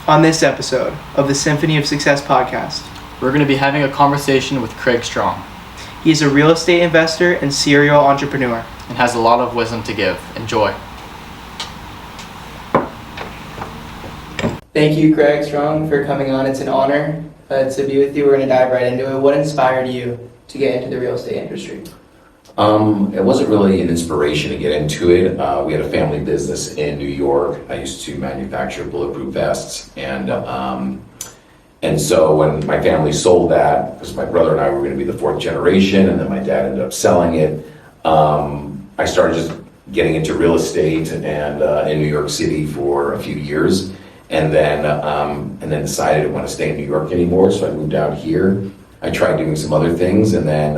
On this episode of the Symphony of Success podcast, we're going to be having a conversation with Craig Strong. He is a real estate investor and serial entrepreneur. And has a lot of wisdom to give. Enjoy. Thank you, Craig Strong, for coming on. It's an honor to be with you. We're going to dive right into it. What inspired you to get into the real estate industry? It wasn't really an inspiration to get into it. We had a family business in New York. I used to manufacture bulletproof vests, and so when my family sold that, because my brother and I were going to be the fourth generation, and then my dad ended up selling it, I started just getting into real estate and in New York City for a few years, and then decided I didn't want to stay in New York anymore, so I moved out here. I tried doing some other things, and then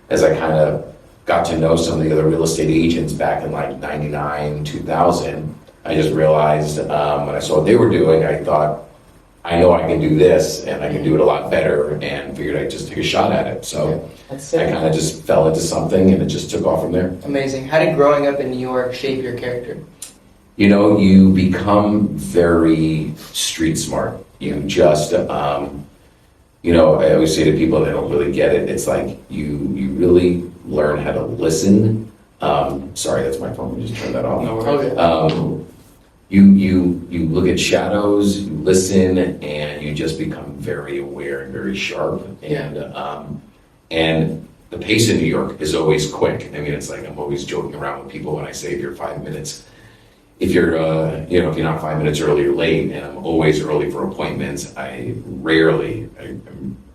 as I kind of got to know some of the other real estate agents back in like 99, 2000, I just realized when I saw what they were doing, I thought, I know I can do this and I can do it a lot better, and figured I'd just take a shot at it. So I kind of just fell into something and it just took off from there. Amazing. How did growing up in New York shape your character? You know, you become very street smart. You just, I always say to people that don't really get it, it's like you really learn how to listen. Sorry, that's my phone. Just turn that off. No worries. You look at shadows, you listen, and you just become very aware and very sharp. And the pace in New York is always quick. I mean, it's like I'm always joking around with people when I say if you're 5 minutes. If you're, if you're not 5 minutes early or late, and I'm always early for appointments,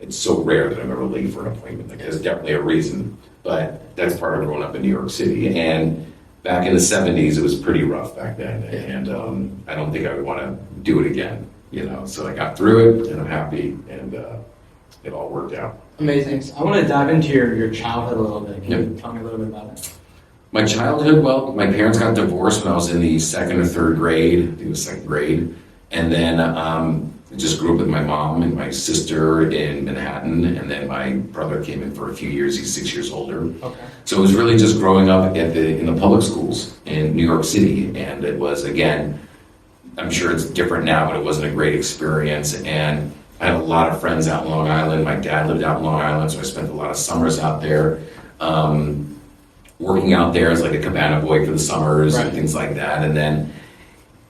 it's so rare that I'm ever late for an appointment. Like, there's definitely a reason, but that's part of growing up in New York City. And back in the 70s, it was pretty rough back then, and I don't think I would want to do it again, So I got through it, and I'm happy, and it all worked out. Amazing. I want to dive into your childhood a little bit. Can you tell me a little bit about it? My childhood, well, my parents got divorced when I was in the second or third grade. I think it was second grade. And then I just grew up with my mom and my sister in Manhattan. And then my brother came in for a few years. He's 6 years older. Okay. So it was really just growing up in the public schools in New York City. And it was, again, I'm sure it's different now, but it wasn't a great experience. And I had a lot of friends out in Long Island. My dad lived out in Long Island, so I spent a lot of summers out there. Working out there as like a cabana boy for the summers and things like that. And then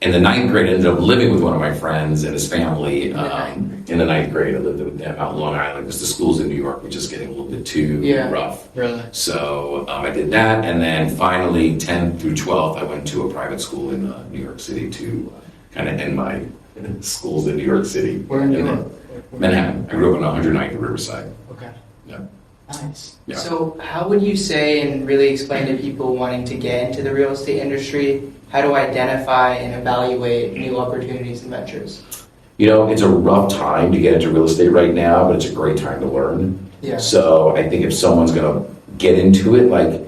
in the ninth grade, I ended up living with one of my friends and his family. In the ninth grade, I lived with them out in Long Island because the schools in New York were just getting a little bit too rough. Really? So I did that. And then finally, 10th through 12th, I went to a private school in New York City to kind of end my schools in New York City. Where in New York? Manhattan. I grew up on 109th Riverside. Okay. Yeah. Nice. Yeah. So how would you say and really explain to people wanting to get into the real estate industry, how to identify and evaluate new opportunities and ventures? It's a rough time to get into real estate right now, but it's a great time to learn. Yeah. So I think if someone's going to get into it, like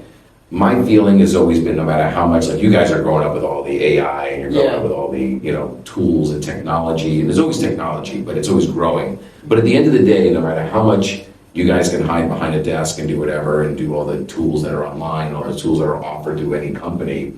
my feeling has always been, no matter how much, like you guys are growing up with all the AI and you're growing up with all the, tools and technology, and there's always technology, but it's always growing. But at the end of the day, no matter how much you guys can hide behind a desk and do whatever and do all the tools that are online, all the tools that are offered to any company,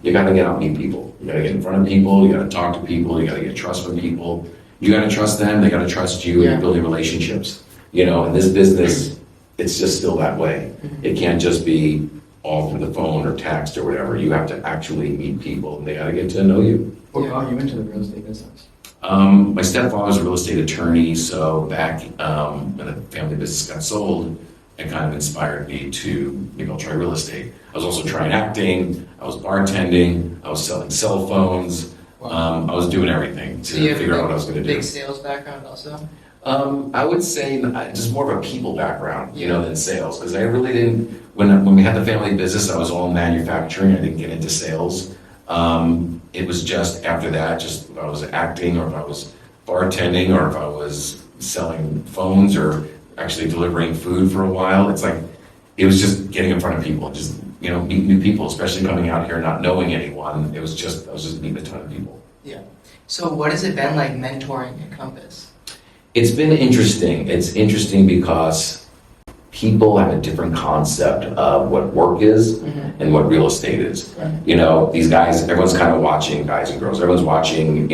you got to get out and meet people. You got to get in front of people. You got to talk to people. You got to get trust from people. You got to trust them. They got to trust you. You're building relationships. In this business, it's just still that way. It can't just be all through the phone or text or whatever. You have to actually meet people, and they got to get to know you. What got you into the real estate business? My stepfather's a real estate attorney, so back when the family business got sold, it kind of inspired me to try real estate. I was also trying acting, I was bartending, I was selling cell phones, I was doing everything to figure out what I was going to do. Big sales background also? I would say just more of a people background, than sales, because I really didn't, when we had the family business, I was all manufacturing, I didn't get into sales. It was just after that, just if I was acting or if I was bartending or if I was selling phones or actually delivering food for a while, it's like, it was just getting in front of people, just, meeting new people, especially coming out here not knowing anyone. I was just meeting a ton of people. Yeah. So what has it been like mentoring at Compass? It's been interesting. It's interesting because people have a different concept of what work is and what real estate is. These guys, everyone's kind of watching, guys and girls, everyone's watching,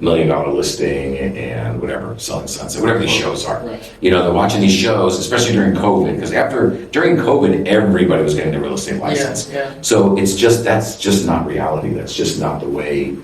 $1 million listing and whatever, Selling Sunset, whatever these shows are. Right. You know, they're watching these shows, especially during COVID, because during COVID, everybody was getting a real estate license. Yeah. So that's just not reality. That's just not the way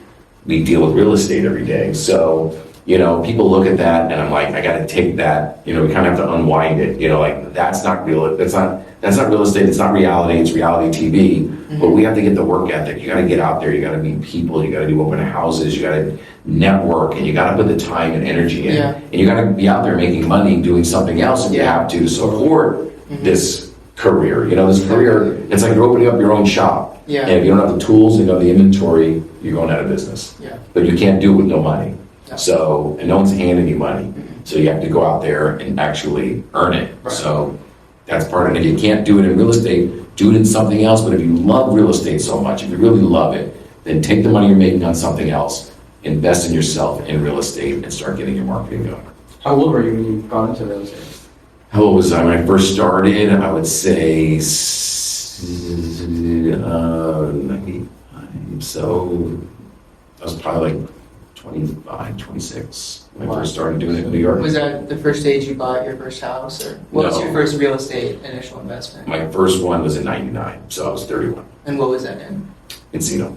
we deal with real estate every day. So, you know, people look at that and I'm like, I got to take that, you know, we kind of have to unwind it, you know, like that's not real. That's not real estate. It's not reality. It's reality TV. But we have to get the work ethic. You got to get out there. You got to meet people. You got to do open houses. You got to network, and you got to put the time and energy in. Yeah. And you got to be out there making money, doing something else if you have to support this career. You know, this career, it's like you're opening up your own shop. Yeah. And if you don't have the tools, you know, the inventory, you're going out of business. Yeah. But you can't do it with no money. No. So, and no one's handing you money. So you have to go out there and actually earn it. Right. So that's part of it. If you can't do it in real estate, do it in something else. But if you love real estate so much, if you really love it, then take the money you're making on something else, invest in yourself in real estate, and start getting your marketing going. How old were you when you got into real estate? How old was I when I first started? I would say 95. So I was probably like 25, 26 when I first started doing it in New York. Was that the first stage you bought your first house, or what was No. your first real estate initial investment? My first one was in 99, so I was 31. And what was that in? Encino.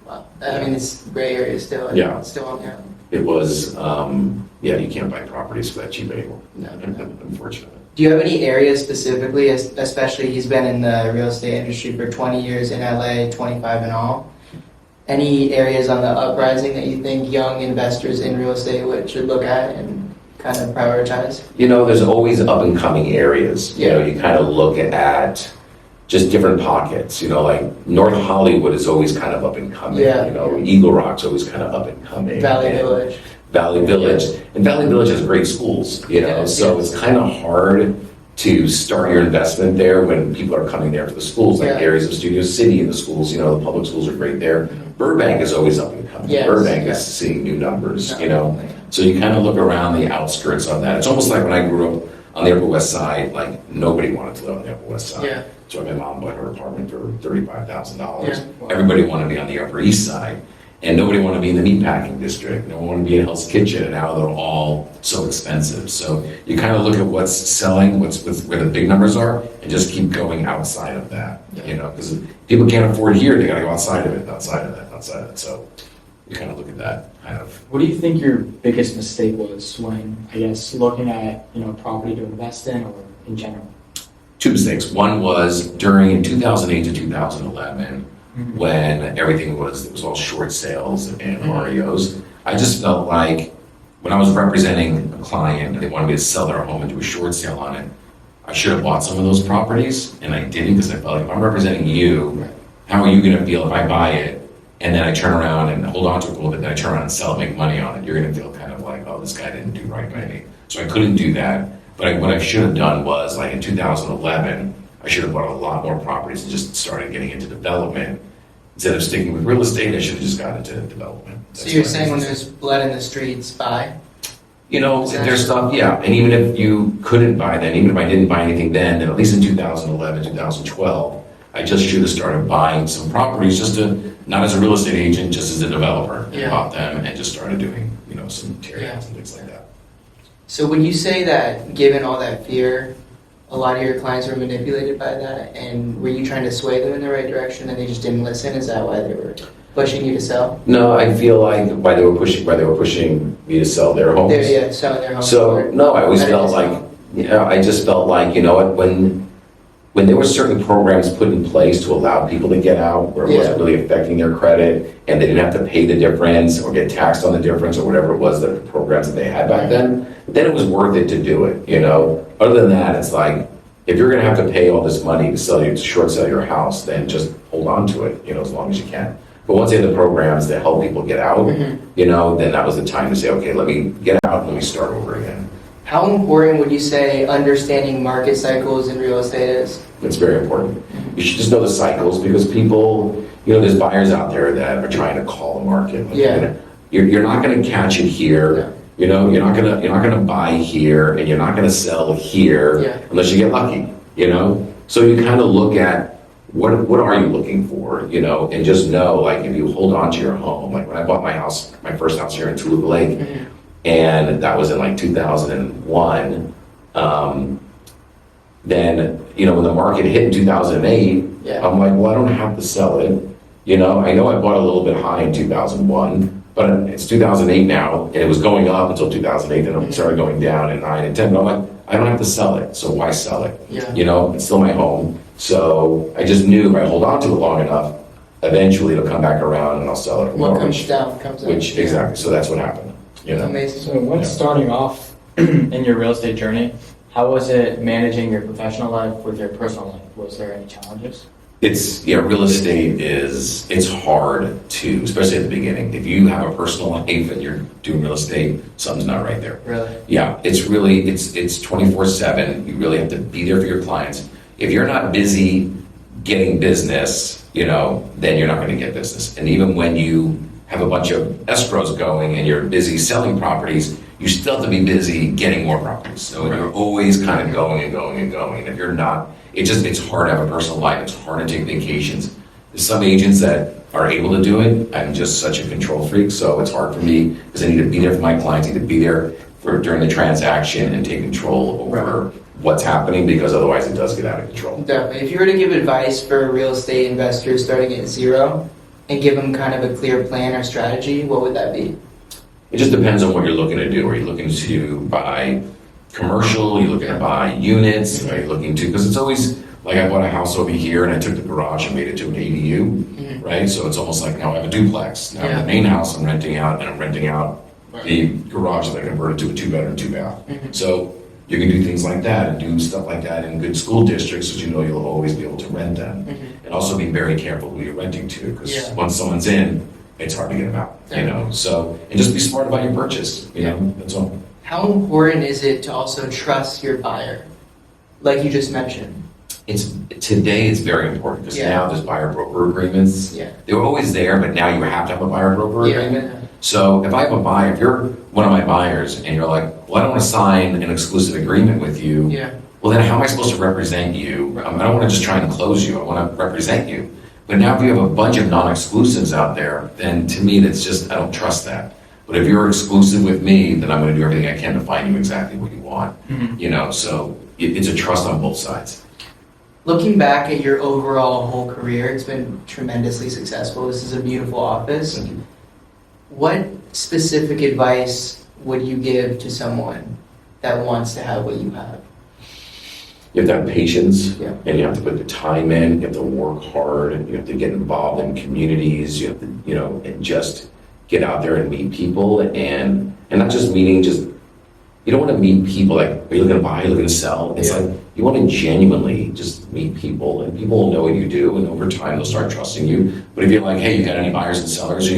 Wow. I mean, it's gray area still. Yeah. It's still on, yeah. It was, yeah, you can't buy properties for that cheap anymore, No. unfortunately. Do you have any areas specifically, especially he's been in the real estate industry for 20 years in LA, 25 in all? Any areas on the uprising that you think young investors in real estate should look at and kind of prioritize? You know, there's always up and coming areas. You know, you kind of look at just different pockets. You know, like North Hollywood is always kind of up and coming. Yeah. You know, Eagle Rock's always kind of up and coming. Valley And Village. Valley Village. And Valley Village has great schools, you know, Yeah, so yeah. it's kind of hard to start your investment there when people are coming there for the schools, like Yeah. areas of Studio City and the schools, you know, the public schools are great there. Burbank is always up and coming. Yes, Burbank yeah. is seeing new numbers, No, you know. yeah. So you kind of look around the outskirts of that. It's almost like when I grew up on the Upper West Side, like nobody wanted to live on the Upper West Side. Yeah. So my mom bought her apartment for $35,000. Yeah. Everybody wanted to be on the Upper East Side. And nobody wanted to be in the meatpacking district. No one wanted to be in Hell's Kitchen, and now they're all so expensive. So you kind of look at what's selling, where the big numbers are, and just keep going outside of that. Yeah. You know, because people can't afford here, they got to go outside of it, outside of that, outside of it. So you kind of look at that kind of. What do you think your biggest mistake was when, I guess, looking at, you know, property to invest in or in general? Two mistakes. One was during 2008 to 2011. When everything it was all short sales and REOs. I just felt like when I was representing a client and they wanted me to sell their home and do a short sale on it, I should have bought some of those properties, and I didn't because I felt like if I'm representing you, how are you going to feel if I buy it and then I turn around and hold on to it a little bit, then I turn around and sell it, make money on it? You're going to feel kind of like, oh, this guy didn't do right by me. So I couldn't do that. But what I should have done was, like in 2011, I should have bought a lot more properties and just started getting into development. Instead of sticking with real estate, I should have just got into development. So That's you're what I saying when did. there's blood in the streets, buy? You know, if there's stuff, yeah. And even if you couldn't buy then, even if I didn't buy anything then at least in 2011, 2012, I just should have started buying some properties not as a real estate agent, just as a developer. Yeah. Bought them and just started doing, you know, some tear Yeah. downs and things like that. So would you say that given all that fear, a lot of your clients were manipulated by that, and were you trying to sway them in the right direction and they just didn't listen? Is that why they were pushing you to sell? No, I feel like why they were pushing me to sell their homes. They're selling their homes. So for- no, I always Better felt like, discount. I just felt like, you know what, when there were certain programs put in place to allow people to get out, where it wasn't really affecting their credit, and they didn't have to pay the difference or get taxed on the difference or whatever it was, the programs that they had back then it was worth it to do it, you know? Other than that, it's like, if you're gonna have to pay all this money to short sell your house, then just hold on to it, you know, as long as you can. But once they had the programs that help people get out, you know, then that was the time to say, okay, let me get out, let me start over again. How important would you say understanding market cycles in real estate is? It's very important. You should just know the cycles because people, you know, there's buyers out there that are trying to call the market. Like, Yeah. You're not going to catch it here. Yeah. You know, you're not gonna buy here, and you're not gonna sell here Yeah. unless you get lucky. You know, so you kind of look at what are you looking for, you know, and just know, like, if you hold on to your home, like when I bought my first house here in Toluca Lake, and that was in like 2001, then, you know, when the market hit in 2008, Yeah. I'm like, well, I don't have to sell it. You know I bought a little bit high in 2001, but it's 2008 now, and it was going up until 2008, then it started going down in 9 and 10. But I'm like, I don't have to sell it, so why sell it? Yeah. You know, it's still my home. So I just knew if I hold on to it long enough, eventually it'll come back around and I'll sell it for What more. comes down comes up. Which, exactly, so that's what happened, you know? Amazing. So when starting off in your real estate journey, how was it managing your professional life with your personal life? Was there any challenges? Real estate it's hard to, especially at the beginning. If you have a personal life and you're doing real estate, something's not right there. Really? Yeah, it's 24/7. You really have to be there for your clients. If you're not busy getting business, you know, then you're not going to get business. And even when you have a bunch of escrows going and you're busy selling properties, you still have to be busy getting more properties. So you're always kind of going and going and going. And if you're not, it's hard to have a personal life. It's hard to take vacations. There's some agents that are able to do it. I'm just such a control freak, so it's hard for me because I need to be there for my clients. I need to be there during the transaction and take control over what's happening, because otherwise it does get out of control. Definitely. If you were to give advice for a real estate investor starting at zero and give them kind of a clear plan or strategy, what would that be? It just depends on what you're looking to do. Are you looking to buy commercial? Are you looking to buy units? Are you looking to, because it's always, like I bought a house over here and I took the garage and made it to an ADU, right? So it's almost like now I have a duplex. Now the main house I'm renting out, and I'm renting out the garage that I converted to a 2-bedroom, 2-bath. So you can do things like that and do stuff like that in good school districts, so you know you'll always be able to rent them. And also be very careful who you're renting to, because once someone's in, it's hard to get them out, you know? So, and just be smart about your purchase, you know, that's all. How important is it to also trust your buyer? Like you just mentioned. Today it's very important, because now there's buyer broker agreements. They were always there, but now you have to have a buyer broker agreement. So if I have a buyer, if you're one of my buyers and you're like, well, I don't want to sign an exclusive agreement with you, well then how am I supposed to represent you? I don't want to just try and close you, I want to represent you. But now if you have a bunch of non-exclusives out there, then to me that's just, I don't trust that. But if you're exclusive with me, then I'm going to do everything I can to find you exactly what you want. You know, so it's a trust on both sides. Looking back at your overall whole career, it's been tremendously successful. This is a beautiful office. Thank you. What specific advice would you give to someone that wants to have what you have? You have to have patience, Yeah. and you have to put the time in, you have to work hard, and you have to get involved in communities, you have to, you know, and just get out there and meet people, and not just meeting, just, you don't want to meet people like, are you looking to buy, are you looking to sell? It's like, you want to genuinely just meet people, and people will know what you do, and over time they'll start trusting you. But if you're like, hey, you got any buyers and sellers?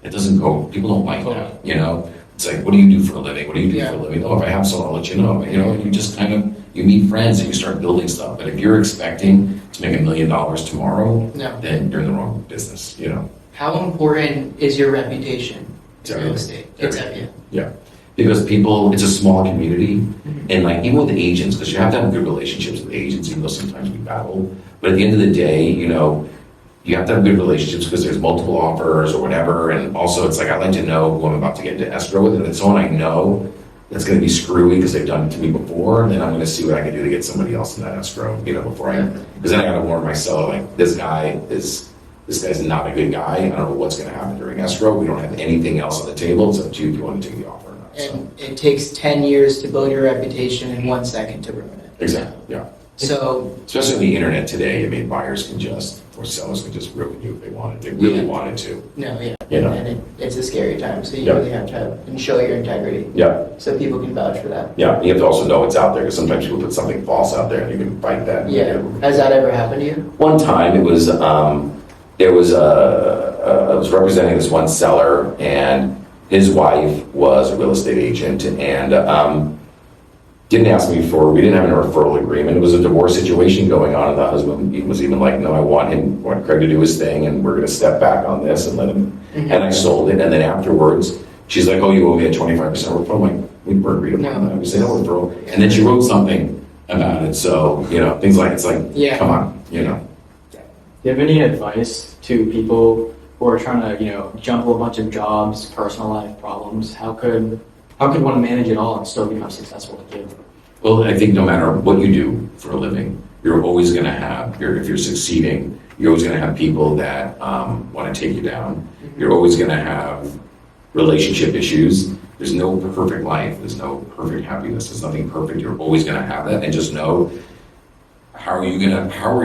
It doesn't go, people don't like that, you know? It's like, what do you do for a living? What do you do for a living? Oh, if I have someone, I'll let you know, and you just kind of, you meet friends and you start building stuff. But if you're expecting to make $1 million tomorrow, then you're in the wrong business, you know? How important is your reputation It's in real estate? It's everything. Yeah, because people, it's a small community, and like even with agents, because you have to have good relationships with agents, even though sometimes we battle. But at the end of the day, you know, you have to have good relationships because there's multiple offers or whatever. And also, it's like I like to know who I'm about to get into escrow with, and if it's someone I know that's going to be screwy because they've done it to me before, then I'm going to see what I can do to get somebody else in that escrow, you know, before because then I got to warn my seller, like, this guy's not a good guy. I don't know what's going to happen during escrow. We don't have anything else on the table. It's up to you if you want to take the offer or not. And it takes 10 years to build your reputation and 1 second to ruin it. Exactly, yeah. So, Especially on the internet today, I mean, buyers can just, or sellers can just ruin you if they wanted. They really wanted to. no, You know? and it's a scary time, so you really have to have, and show your integrity. Yeah, So people can vouch for that. yeah. You have to also know what's out there, because sometimes people put something false out there and you can fight that. Yeah. Has that ever happened to you? One time it was, I was representing this one seller, and his wife was a real estate agent, and didn't ask me we didn't have a referral agreement. It was a divorce situation going on, and the husband was even like, no, I want Craig to do his thing, and we're going to step back on this and let him. And I sold it, and then afterwards, she's like, oh, you owe me a 25% referral. I'm like, we were agreed upon that. We said no referral. And then she wrote something about it. So, you know, things like, it's like, come on, you know. Do you have any advice to people who are trying to, juggle a bunch of jobs, personal life problems? How could one manage it all and still become successful at it? Well, I think no matter what you do for a living, you're always going to have, if you're succeeding, you're always going to have people that want to take you down. You're always going to have relationship issues. There's no perfect life. There's no perfect happiness. There's nothing perfect. You're always going to have that. And just know, how are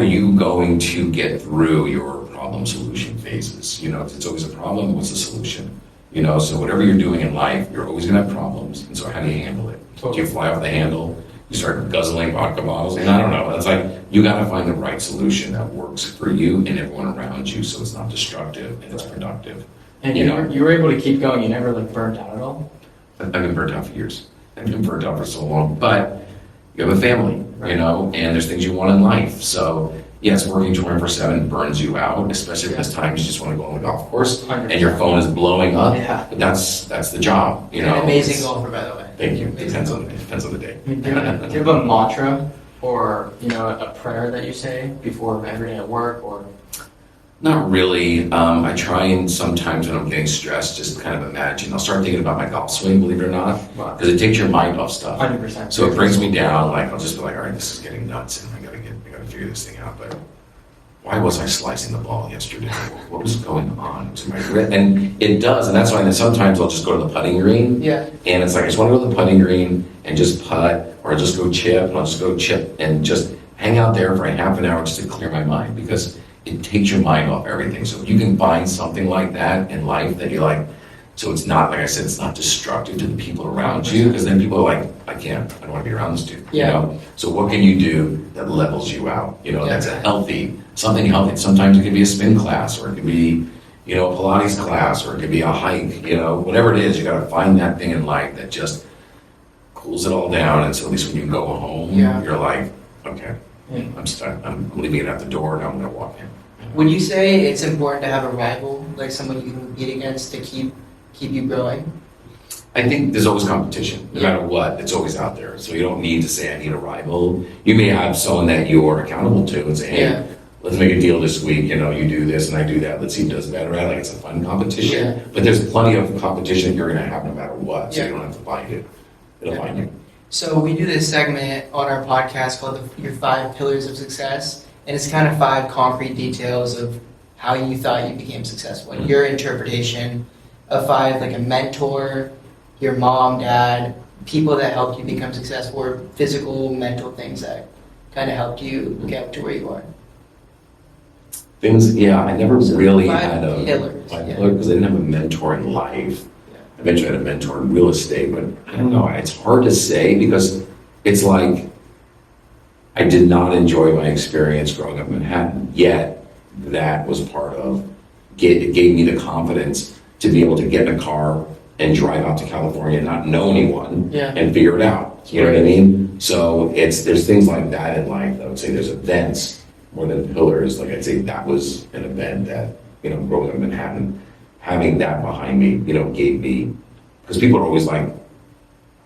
you going to get through your problem solution phases? It's always a problem. What's the solution? So whatever you're doing in life, you're always going to have problems. And so how do you handle it? Do you fly off the handle? You start guzzling vodka bottles? And I don't know. It's like, you got to find the right solution that works for you and everyone around you, so it's not destructive and it's productive. And you were able to keep going. You never burnt out at all? I've been burnt out for years. I've been burnt out for so long. But you have a family, and there's things you want in life. So yes, working 24/7 burns you out, especially if there's times you just want to go on the golf course 100%. and your phone is blowing up. Yeah. But that's the job, An amazing golfer, by the way. Thank you. Depends on the day. Do you have a mantra or a prayer that you say before every day at work or? Not really. I try and sometimes when I'm getting stressed, just kind of imagine. I'll start thinking about my golf swing, believe it or not, because it takes your mind off stuff. 100%. So it brings me down. Like I'll just be like, all right, this is getting nuts, and I gotta figure this thing out. But why was I slicing the ball yesterday? What was going on to my grip? And it does, and that's why sometimes I'll just go to the putting green. Yeah. And it's like I just want to go to the putting green and just putt, or just go chip, and I'll just go chip and just hang out there for a half an hour just to clear my mind, because it takes your mind off everything. So if you can find something like that in life that you like, so it's not, like I said, it's not destructive to the people around you, because then people are like, I don't want to be around this dude. Yeah. So what can you do that levels you out? That's something healthy. Sometimes it could be a spin class, or it could be, a Pilates class, or it could be a hike, whatever it is, you got to find that thing in life that just cools it all down. And so at least when you go home, you're like, okay, I'm stuck. I'm leaving it at the door, and I'm going to walk in. Would you say it's important to have a rival, like someone you can compete against to keep you growing? I think there's always competition, no matter what. It's always out there. So you don't need to say, I need a rival. You may have someone that you're accountable to and say, hey, let's make a deal this week. You do this and I do that. Let's see who does better at it. Like, it's a fun competition. Yeah. But there's plenty of competition that you're going to have no matter what. So you don't have to find it. It'll find you. So we do this segment on our podcast called Your 5 Pillars of Success. And it's kind of 5 concrete details of how you thought you became successful. Your interpretation of 5, like a mentor, your mom, dad, people that helped you become successful, or physical, mental things that kind of helped you get to where you are. I never really had a pillars, because I didn't have a mentor in life. I eventually had a mentor in real estate, but I don't know. It's hard to say, because it's like I did not enjoy my experience growing up in Manhattan, yet that was part of it gave me the confidence to be able to get in a car and drive out to California and not know anyone and figure it out. You know what I mean? So there's things like that in life. I would say there's events more than pillars. Like, I'd say that was an event that, growing up in Manhattan, having that behind me, gave me, because people are always like,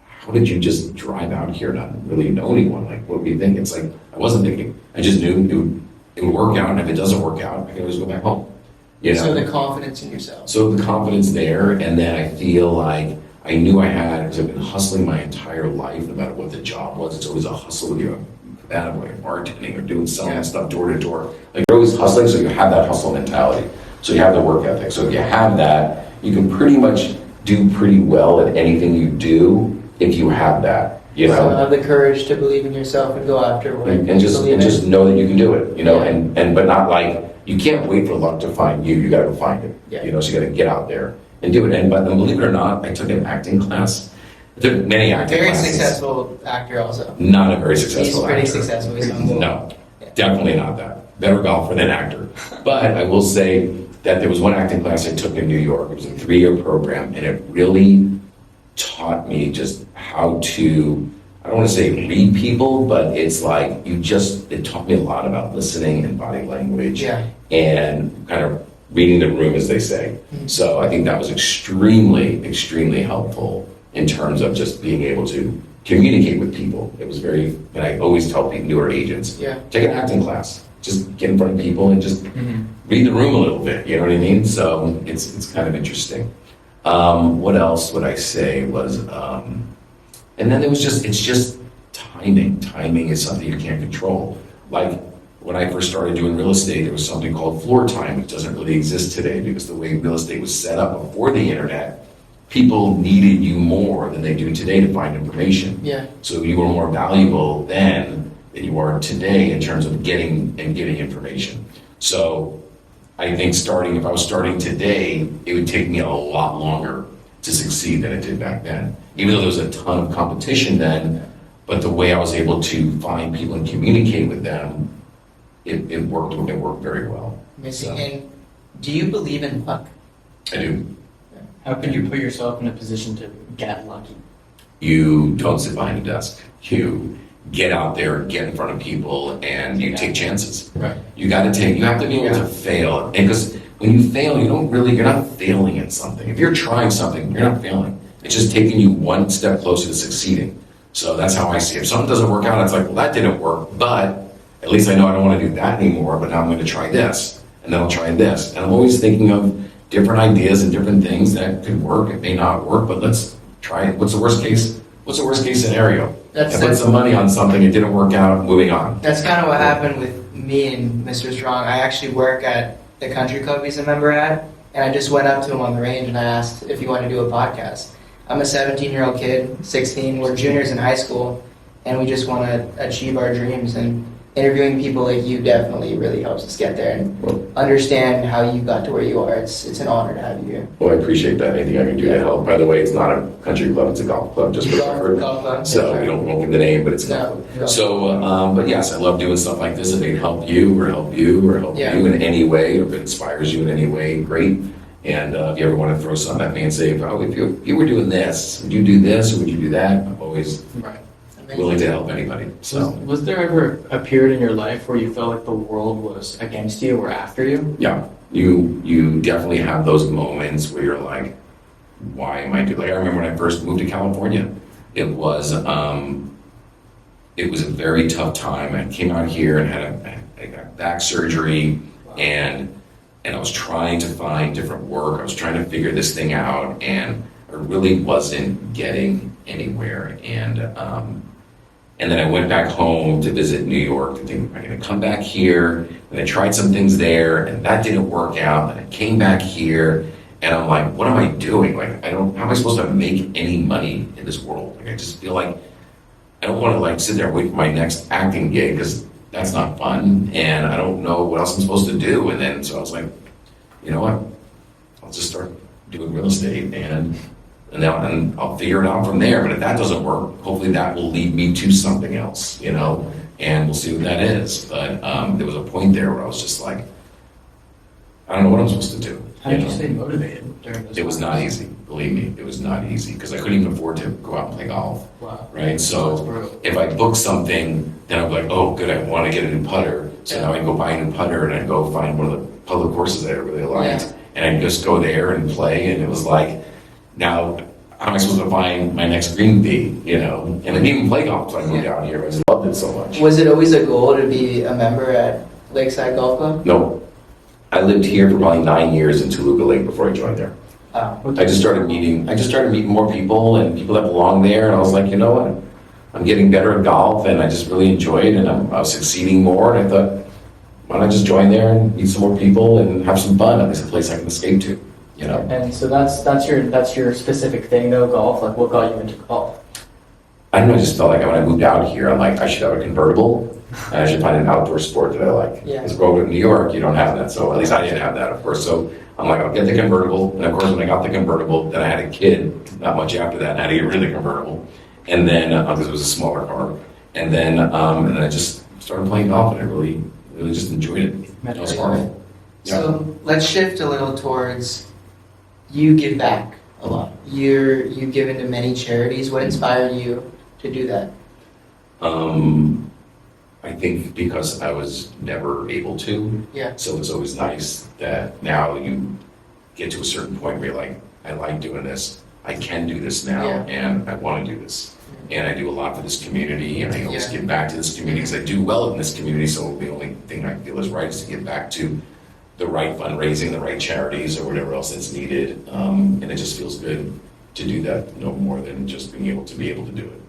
how did you just drive out here and not really know anyone? Like, what were you thinking? It's like, I wasn't thinking. I just knew it would work out, and if it doesn't work out, I can always go back home. So the confidence in yourself. So the confidence there, and then I feel like I knew I had, because I've been hustling my entire life, no matter what the job was. It's always a hustle with you, bartending or selling stuff door to door. Like, you're always hustling, so you have that hustle mentality. So you have the work ethic. So if you have that, you can pretty much do pretty well at anything you do if you have that. So have the courage to believe in yourself and go after what and just know that you can do it. And but not like, you can't wait for luck to find you. You got to find it. So you got to get out there and do it. But believe it or not, I took an acting class. I took many acting classes. Very successful actor, also. Not a very successful actor. He's pretty successful. He's humble. No, definitely not that. Better golfer than actor. But I will say that there was one acting class I took in New York. It was a 3-year program, and it really taught me just how to, I don't want to say read people, but it's like it taught me a lot about listening and body language and kind of reading the room, as they say. So I think that was extremely, extremely helpful in terms of just being able to communicate with people. It was and I always tell people, newer agents, take an acting class. just get in front of people and just read the room a little bit. You know what I mean? So it's kind of interesting. What else would I say was, and then it's just timing. Timing is something you can't control. Like when I first started doing real estate, there was something called floor time, which doesn't really exist today because the way real estate was set up before the internet, people needed you more than they do today to find information. Yeah. So you were more valuable then than you are today in terms of getting information. So I think if I was starting today, it would take me a lot longer to succeed than it did back then. Even though there was a ton of competition then, but the way I was able to find people and communicate with them, it worked very well. Amazing. So. And do you believe in luck? I do. How could you put yourself in a position to get lucky? You don't sit behind a desk. You get out there, get in front of people, and you take chances. Right. You have to be able to fail. And because when you fail, you're not failing at something. If you're trying something, you're not failing. It's just taking you one step closer to succeeding. So that's how I see it. If something doesn't work out, it's like, well, that didn't work, but at least I know I don't want to do that anymore, but now I'm going to try this, and then I'll try this. And I'm always thinking of different ideas and different things that could work. It may not work, but let's try it. What's the worst case scenario? I put some money on something, it didn't work out, moving on. That's kind of what happened with me and Mr. Strong. I actually work at the country club he's a member at, and I just went up to him on the range and I asked if he wanted to do a podcast. I'm a 17-year-old kid, 16, we're juniors in high school, and we just want to achieve our dreams, and interviewing people like you definitely really helps us get there and understand how you got to where you are. It's an honor to have you here. Well, I appreciate that. Anything I can do to help. By the way, it's not a country club, it's a golf club, just for the record. Golf club. So we won't give the name, but it's a golf club. No. So, but yes, I love doing stuff like this. If they can help you or help you in any way, or if it inspires you in any way, great. And if you ever want to throw something at me and say, oh, if you were doing this, would you do this or would you do that? I'm always willing to help anybody. So Was there ever a period in your life where you felt like the world was against you or after you? yeah, you definitely have those moments where you're like, why am I doing? Like I remember when I first moved to California, it was a very tough time. I came out here and I got back surgery, and I was trying to find different work. I was trying to figure this thing out, and I really wasn't getting anywhere. And then I went back home to visit New York to think, I'm going to come back here. And I tried some things there, and that didn't work out. And I came back here, and I'm like, what am I doing? Like, how am I supposed to make any money in this world? Like, I just feel like I don't want to like sit there and wait for my next acting gig because that's not fun, and I don't know what else I'm supposed to do. And then so I was like, you know what? I'll just start doing real estate, and I'll figure it out from there. But if that doesn't work, hopefully that will lead me to something else, you know, and we'll see what that is. But there was a point there where I was just like, I don't know what I'm supposed to do. How did you stay motivated during this? It was not easy, believe me. It was not easy because I couldn't even afford to go out and play golf. Wow. Right? So if I booked something, then I'm like, oh, good, I want to get a new putter. So now I go buy a new putter and I go find one of the public courses that I really liked. Yeah. And I just go there and play. And it was like, now, how am I supposed to find my next green bee, you know? And I didn't even play golf until I moved out here. I just loved it so much. Was it always a goal to be a member at Lakeside Golf Club? No. I lived here for probably 9 years in Toluca Lake before I joined there. I just started meeting more people and people that belong there. And I was like, you know what? I'm getting better at golf and I just really enjoy it, and I was succeeding more. And I thought, why not just join there and meet some more people and have some fun? At least a place I can escape to, you know? And so that's your specific thing though, golf? Like what got you into golf? I don't know, I just felt like when I moved out here, I'm like, I should have a convertible and I should find an outdoor sport that I like. Yeah. Because growing up in New York, you don't have that. So at least I didn't have that, of course. So I'm like, I'll get the convertible. And of course, when I got the convertible, then I had a kid, not much after that, and I had to get rid of the convertible. And then, because it was a smaller car. And then I just started playing golf, and I really just enjoyed it. It was fun. Yeah. So let's shift a little towards you give back a lot. You've given to many charities. What inspired you to do that? I think because I was never able to. Yeah. So it's always nice that now you get to a certain point where you're like, I like doing this. I can do this now, Yeah. and I want to do this. and I do a lot for this community, and I always Yeah. give back to this community because I do well in this community. So the only thing I feel is right is to give back to the right fundraising, the right charities, or whatever else that's needed. And it just feels good to do that, no more than just being able to do it.